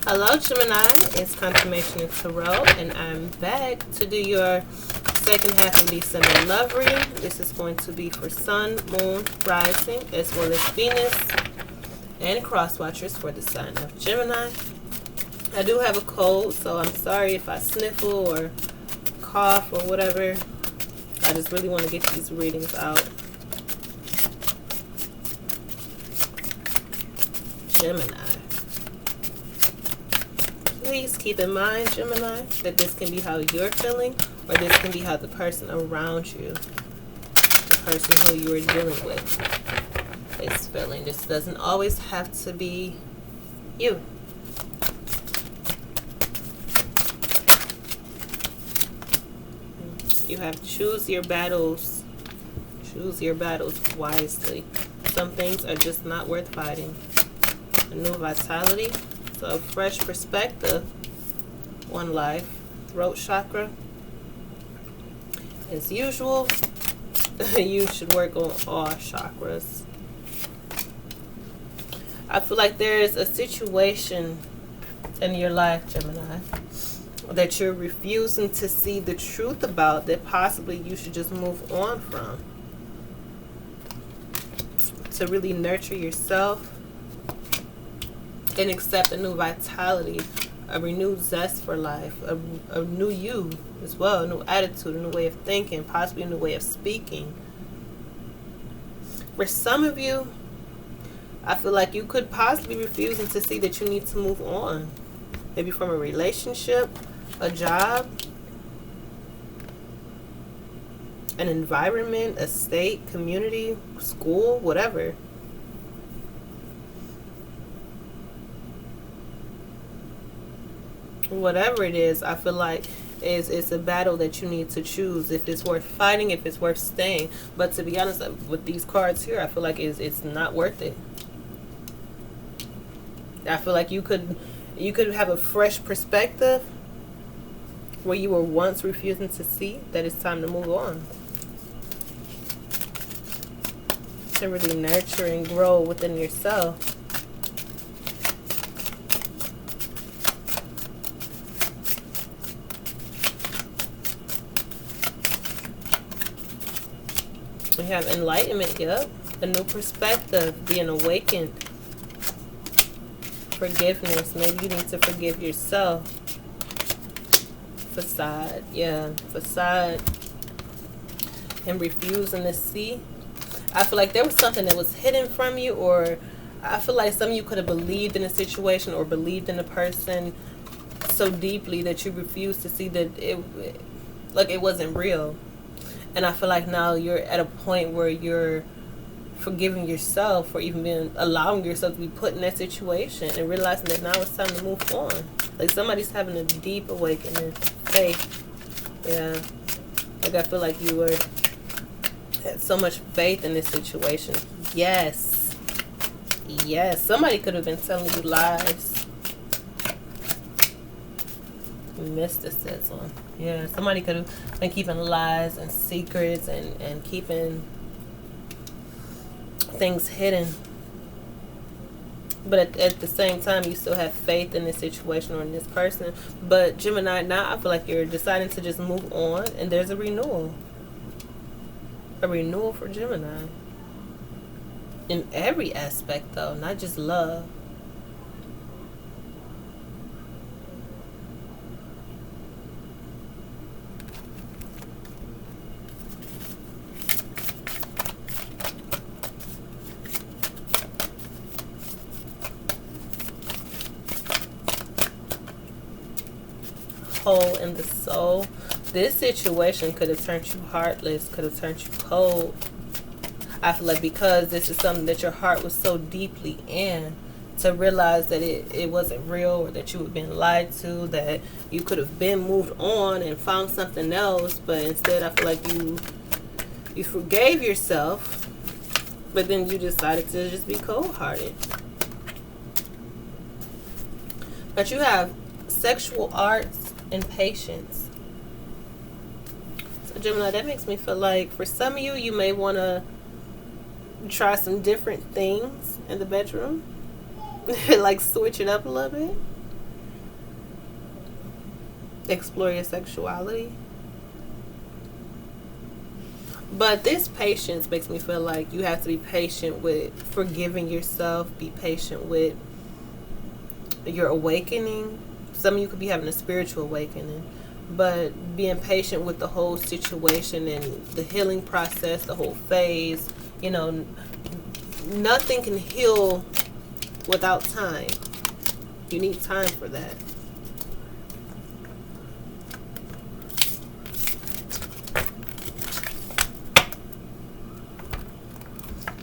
Hello, Gemini. It's Confirmation and Tarot, and I'm back to do your second half of December love reading. This is going to be for Sun, Moon, Rising, as well as Venus, and cross watchers for the sign of Gemini. I do have a cold, so I'm sorry if I sniffle or cough or whatever. I just really want to get these readings out. Gemini. Please keep in mind, Gemini, that this can be how you're feeling, or this can be how the person around you, the person who you're dealing with, is feeling. This doesn't always have to be you. You have to choose your battles. Choose your battles wisely. Some things are just not worth fighting. A new vitality. So a fresh perspective on life. Throat chakra. As usual, you should work on all chakras. I feel like there is a situation in your life, Gemini, that you're refusing to see the truth about, that possibly you should just move on from. To really nurture yourself and accept a new vitality, a renewed zest for life, a new you as well, a new attitude, a new way of thinking, possibly a new way of speaking. For some of you, I feel like you could possibly be refusing to see that you need to move on. Maybe from a relationship, a job, an environment, a state, community, school, whatever. Whatever it is, I feel like it's a battle that you need to choose, if it's worth fighting, if it's worth staying. But to be honest, with these cards here, I feel like it's not worth it. I feel like you could have a fresh perspective where you were once refusing to see that it's time to move on, to really nurture and grow within yourself. We have enlightenment, yep. A new perspective, being awakened. Forgiveness, maybe you need to forgive yourself. Facade, yeah, facade. And refusing to see. I feel like there was something that was hidden from you, or I feel like some of you could have believed in a situation or believed in a person so deeply that you refused to see that it wasn't real. And I feel like now you're at a point where you're forgiving yourself for even allowing yourself to be put in that situation, and realizing that now it's time to move on. Like somebody's having a deep awakening, faith. Yeah. Like I feel like you had so much faith in this situation. Yes. Yes. Somebody could have been telling you lies. Mysticism. Yeah, somebody could have been keeping lies and secrets and keeping things hidden. But at the same time, you still have faith in this situation or in this person. But Gemini, now I feel like you're deciding to just move on, and there's a renewal. A renewal for Gemini. In every aspect, though, not just love. Hole in the soul. This situation could have turned you heartless, could have turned you cold. I feel like because this is something that your heart was so deeply in, to realize that it wasn't real, or that you had been lied to, that you could have been moved on and found something else, but instead I feel like you forgave yourself, but then you decided to just be cold-hearted. But you have sexual arts and patience. So Gemini, that makes me feel like for some of you, you may want to try some different things in the bedroom. Like switch it up a little bit. explore your sexuality. But this patience makes me feel like you have to be patient with forgiving yourself, be patient with your awakening. Some of you could be having a spiritual awakening, but being patient with the whole situation and the healing process, the whole phase. You know, nothing can heal without time. You need time for that.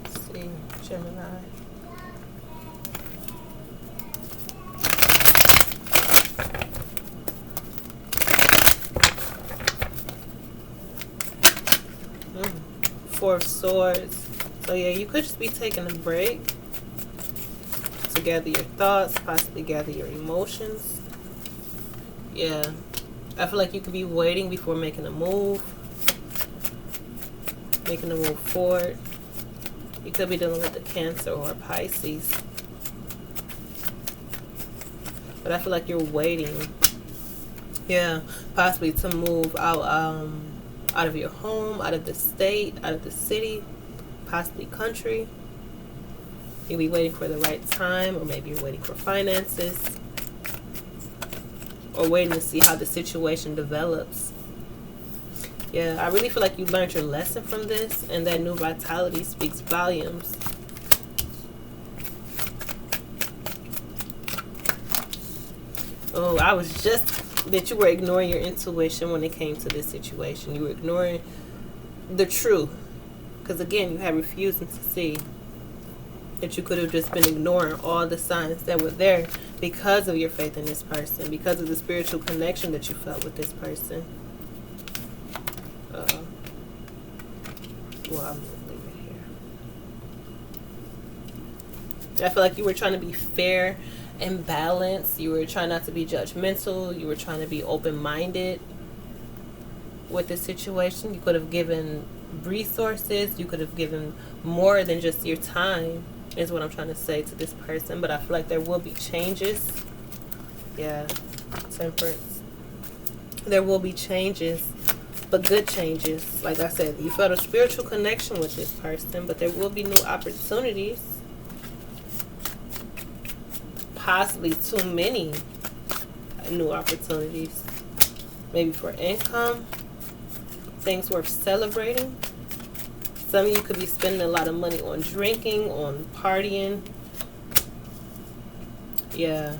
Let's see, Gemini. Four of Swords. So yeah, you could just be taking a break to gather your thoughts, possibly gather your emotions. Yeah, I feel like you could be waiting before making a move forward. You could be dealing with a Cancer or a Pisces, but I feel like you're waiting. Yeah, possibly to move out of your home, out of the state, out of the city, possibly country. You'll be waiting for the right time, or maybe you're waiting for finances, or waiting to see how the situation develops. Yeah, I really feel like you learned your lesson from this, and that new vitality speaks volumes. Oh, I was just that you were ignoring your intuition when it came to this situation. You were ignoring the truth. Because again, you had refusing to see that you could have just been ignoring all the signs that were there because of your faith in this person, because of the spiritual connection that you felt with this person. Well, I'm going to leave it here. I feel like you were trying to be fair and balanced. You were trying not to be judgmental. You were trying to be open-minded with the situation. You could have given resources. You could have given more than just your time, is what I'm trying to say to this person. But I feel like there will be changes. Yeah, Temperance. There will be changes, but good changes. Like I said, you felt a spiritual connection with this person, but there will be new opportunities. Possibly too many new opportunities. Maybe for income, things worth celebrating. Some of you could be spending a lot of money on drinking, on partying. Yeah.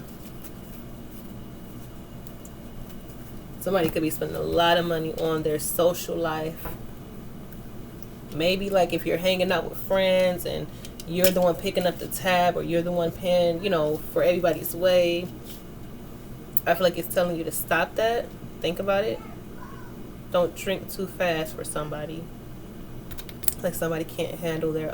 Somebody could be spending a lot of money on their social life. Maybe like if you're hanging out with friends and you're the one picking up the tab, or you're the one paying, for everybody's way. I feel like it's telling you to stop that. Think about it. Don't drink too fast for somebody. Like somebody can't handle their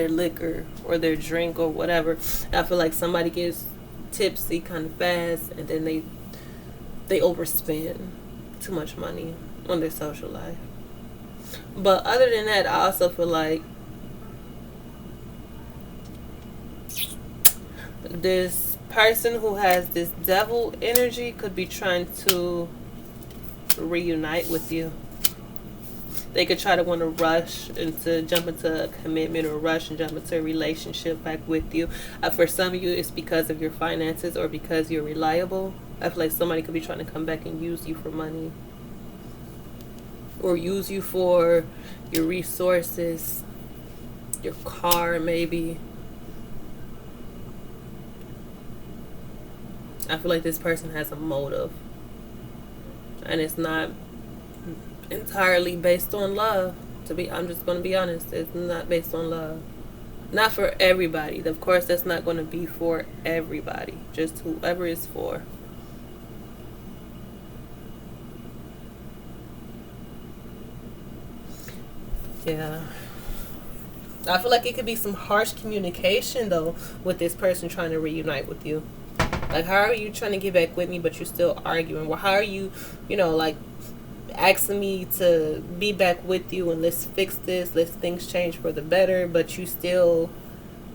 liquor or their drink or whatever. I feel like somebody gets tipsy kind of fast, and then they overspend too much money on their social life. But other than that, I also feel like this person who has this devil energy could be trying to reunite with you. They could try to want to rush and to jump into a commitment, or rush and jump into a relationship back with you. For some of you, it's because of your finances or because you're reliable. I feel like somebody could be trying to come back and use you for money, or use you for your resources, your car maybe. I feel like this person has a motive, and it's not entirely based on love. I'm just going to be honest, it's not based on love. Not for everybody. Of course, that's not going to be for everybody. Just whoever it's for. Yeah. I feel like it could be some harsh communication, though, with this person trying to reunite with you. Like, how are you trying to get back with me, but you're still arguing? Well, how are you, asking me to be back with you and let's fix this, let's things change for the better, but you're still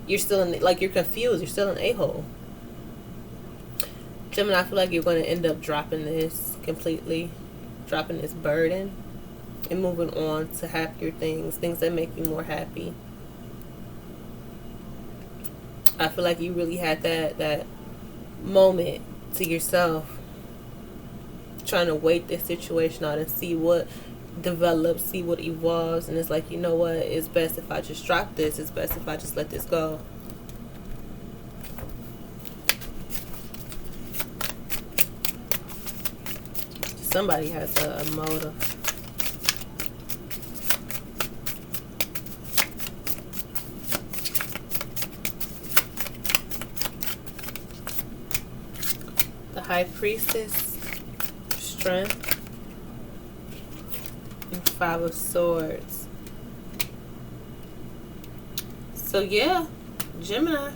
in, like, you're confused, you're still an a-hole. Gemini, I feel like you're going to end up dropping this completely, dropping this burden, and moving on to happier things, things that make you more happy. I feel like you really had that moment to yourself, trying to wait this situation out and see what develops, see what evolves, and it's like, you know what, it's best if I just drop this, it's best if I just let this go. Somebody has a motive. The High Priestess, Strength, and Five of Swords. So yeah, Gemini,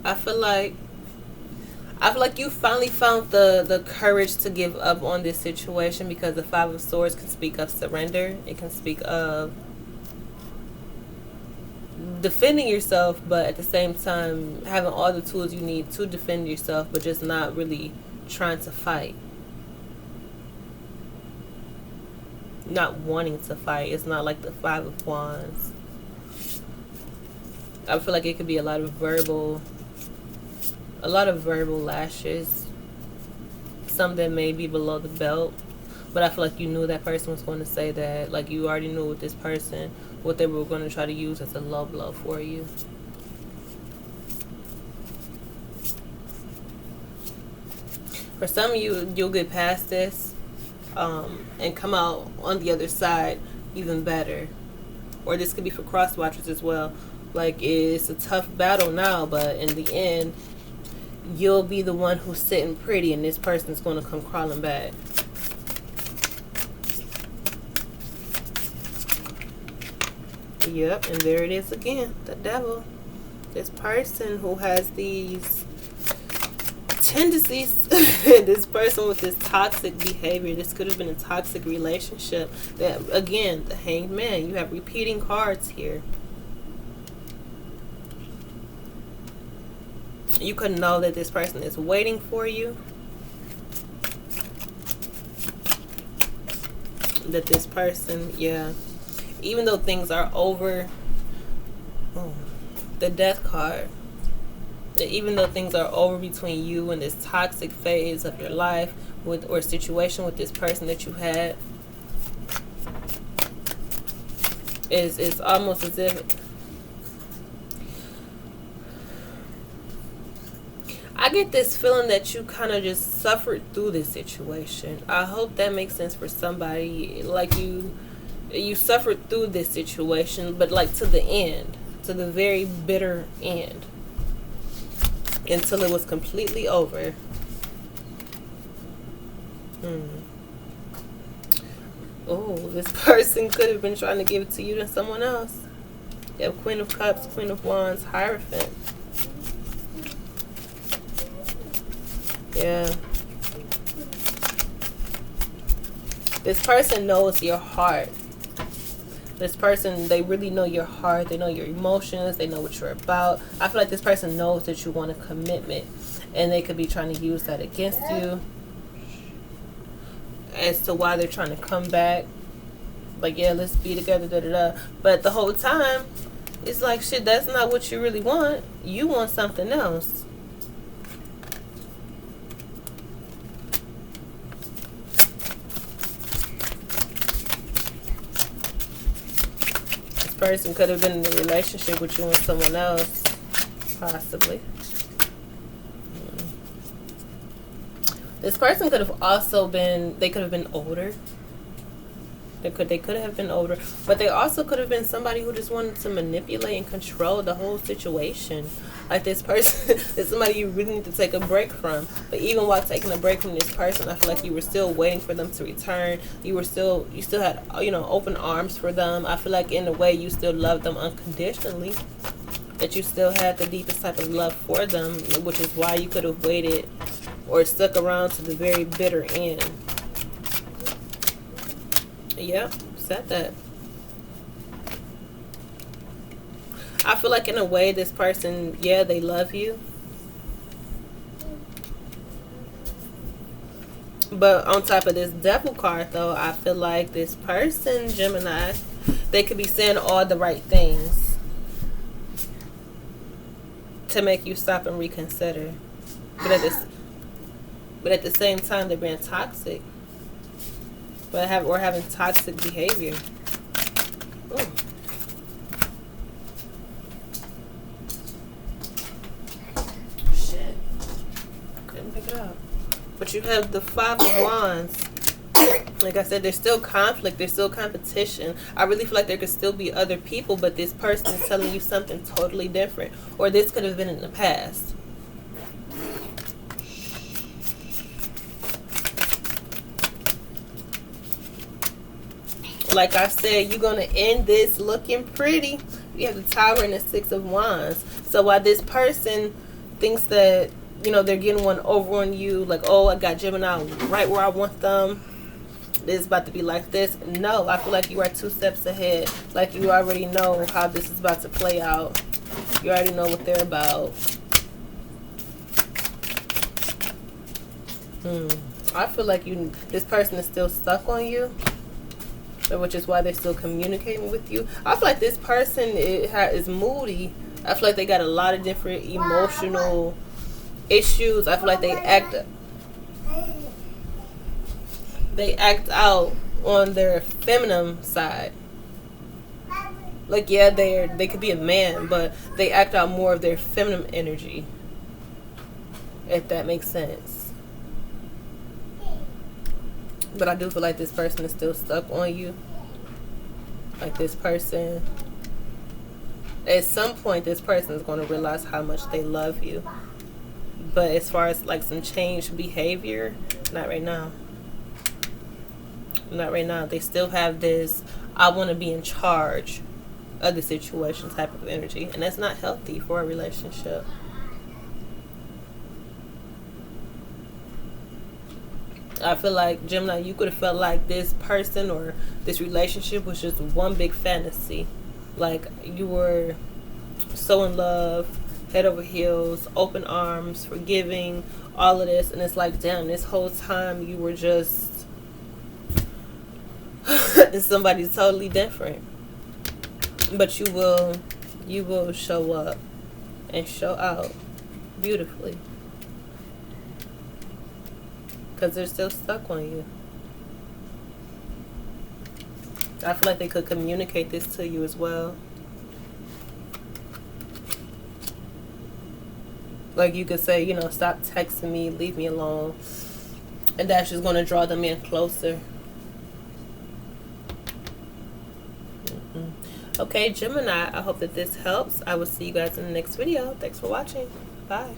I feel like you finally found the courage to give up on this situation, because the Five of Swords can speak of surrender. It can speak of defending yourself, but at the same time having all the tools you need to defend yourself, but just not really trying to fight. Not wanting to fight. It's not like the Five of Wands. I feel like it could be a lot of verbal lashes, some that may be below the belt, but I feel like you knew that person was going to say that. Like, you already knew with this person what they were going to try to use as a low blow for you. For some of you, you'll get past this and come out on the other side even better. Or this could be for cross watchers as well. Like, it's a tough battle now, but in the end, you'll be the one who's sitting pretty, and this person's going to come crawling back. Yep, and there it is again, the devil. This person who has these tendencies, this person with this toxic behavior, this could have been a toxic relationship. That, again, the Hanged Man, you have repeating cards here. You could know that this person is waiting for you. That this person, yeah, even though things are over, the Death card, that even though things are over between you and this toxic phase of your life with, or situation with this person that you had, is almost as if, I get this feeling that you kind of just suffered through this situation. I hope that makes sense for somebody. Like, you suffered through this situation, but like to the end, to the very bitter end, until it was completely over. Oh, this person could have been trying to give it to you to someone else. You have Queen of Cups, Queen of Wands, Hierophant. Yeah. This person knows your heart. This person, they really know your heart. They know your emotions. They know what you're about. I feel like this person knows that you want a commitment, and they could be trying to use that against you as to why they're trying to come back. Like, yeah, let's be together, da-da-da. But the whole time, it's like, shit, that's not what you really want. You want something else. Person could have been in a relationship with you and someone else, possibly. This person could have also been, they could have been older. They could have been older, but they also could have been somebody who just wanted to manipulate and control the whole situation. Like, this person is somebody you really need to take a break from. But even while taking a break from this person, I feel like you were still waiting for them to return. You still had, open arms for them. I feel like in a way you still loved them unconditionally. That you still had the deepest type of love for them, which is why you could have waited or stuck around to the very bitter end. Yep, said that. I feel like in a way this person, yeah, they love you. But on top of this devil card, though, I feel like this person, Gemini, they could be saying all the right things to make you stop and reconsider. But at the same time, they're being toxic. Or having toxic behavior. Ooh. Shit. Couldn't pick it up. But you have the 5 of Wands. Like I said, there's still conflict. There's still competition. I really feel like there could still be other people, but this person is telling you something totally different. Or this could have been in the past. Like I said, you're going to end this looking pretty. You have the Tower and the 6 of Wands. So while this person thinks that, you know, they're getting one over on you, like, oh, I got Gemini right where I want them, it's about to be like this. No, I feel like you are 2 steps ahead. Like you already know how this is about to play out. You already know what they're about. I feel like this person is still stuck on you, which is why they're still communicating with you. I feel like this person is moody. I feel like they got a lot of different emotional issues. I feel like they act out on their feminine side. Like, yeah, they could be a man, but they act out more of their feminine energy, if that makes sense. But I do feel like this person is still stuck on you. Like this person, at some point, this person is going to realize how much they love you. But as far as like some changed behavior, not right now. Not right now. They still have this, I want to be in charge of the situation type of energy. And that's not healthy for a relationship. I feel like, Gemini, you could have felt like this person or this relationship was just one big fantasy. Like you were so in love, head over heels, open arms, forgiving, all of this. And it's like, damn, this whole time you were just somebody totally different. But you will show up and show out beautifully. Because they're still stuck on you. I feel like they could communicate this to you as well. Like you could say, you know, stop texting me, leave me alone. And that's just going to draw them in closer. Okay, Gemini, I hope that this helps. I will see you guys in the next video. Thanks for watching. Bye.